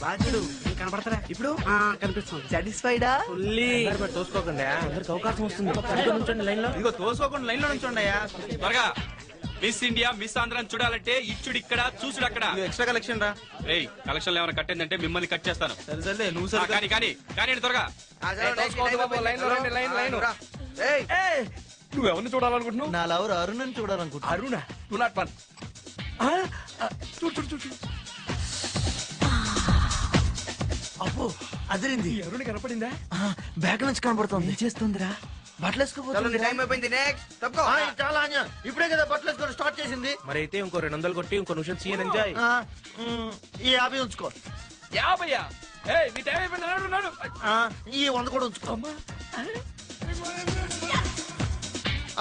బాధ్యుడు కనపడతారా ఇప్పుడు కనిపిస్తుంది. సాటిస్ఫైడా? తోసుకోకండి అందరికి అవకాశం వస్తుంది. లైన్ లో ఇదిగో తోసుకోకుండా లైన్ లో నుంచోండి. త్వరగా మిస్ ఇండియా మిస్ ఆంధ్రాని చూడాలంటే ఇచ్చుడు ఇక్కడ చూసుడు అక్కడ. ఎక్స్ట్రా కలెక్షన్ రా. ఏయ్ కలెక్షన్ ఏమైనా కట్టిందంటే మిమ్మల్ని కట్ చేస్తాను. సరే నువ్వు సరే కానీ కానీ కానీ త్వరగా నువ్వెవరిని చూడాలనుకుంటున్నావు? నా లవర్ అరుణ్ చూడాలనుకుంటున్నా. Aruna two nought one. చూడు చూడు చూడు అబ్బో అదిరింది. అరుణ కనపడిందా? బ్యాక్ నుంచి కనపడుతుంది. చేస్తుందిరా బట్టలు వేసుకోపోతుంది. టైం అయిపోయింది. నెక్స్ట్ చాలా ఇప్పుడే కదా బట్టలు వేసుకోవడం స్టార్ట్ చేసింది. మరి అయితే ఇంకో 200 కొట్టి ఇంకో నిమిషం సీఎన్ ఎంజాయ్. ఈ 50 ఉంచుకో. 50? ఏయ్ మీ టైం అయిపోయింది. నడు నడు. ఈ 100 కూడా ఉంచుకో.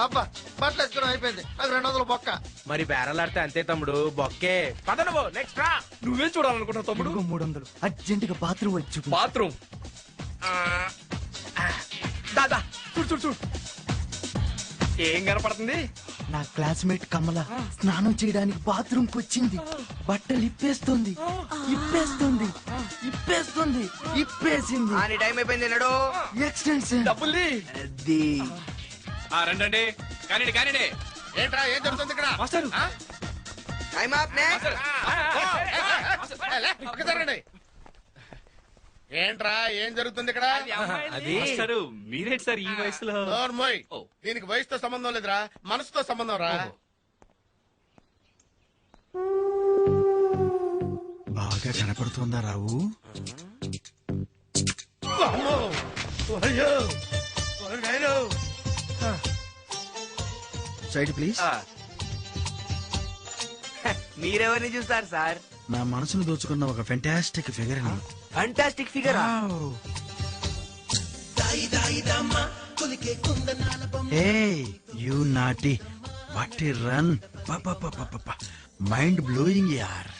అబ్బా బట్టలు వేసుకోవడం అయిపోయింది. నాకు 200 బొక్క. మరి బేరలాడితే అంతే తమ్ముడు బొక్కే. పద నువ్వు నెక్స్ట్ రా. నువ్వేం చూడాలనుకుంటున్నావు తమ్ముడు? 300 అర్జెంట్ గా బాత్రూమ్ వచ్చి. బాత్రూమ్ దాదా చూడు చూడు చూడు ఏం కనపడుతుంది? నా క్లాస్మేట్ కమల స్నానం చేయడానికి బాత్రూమ్ కి వచ్చింది. బట్టలు ఇప్పేస్తుంది ఇప్పేస్తుంది ఇప్పేస్తుంది ఇప్పేసింది. టైం అయిపోయింది. నడు. ఎక్స్టెన్షన్ డబ్బుల్ది. రండి కానీ కానీ ఏంట్రా ఏం జరుగుతుంది ఇక్కడ? మాస్టర్ ఒక్కసారండి. ఏంట్రా ఏం జరుగుతుంది ఇక్కడ? మాస్టర్ మీరేంటి సార్ ఈ వయసులో? నోర్మోయ్, దీనికి వయసుతో సంబంధం లేదురా, మనసుతో సంబంధం రా. బాగా కనపడుతుందా రావు? Side please. మీరెవరిని చూస్తారు సార్? నా మనసును దోచుకున్న ఒక fantastic figure. Fantastic figure. You naughty what run. Mind blowing యార్.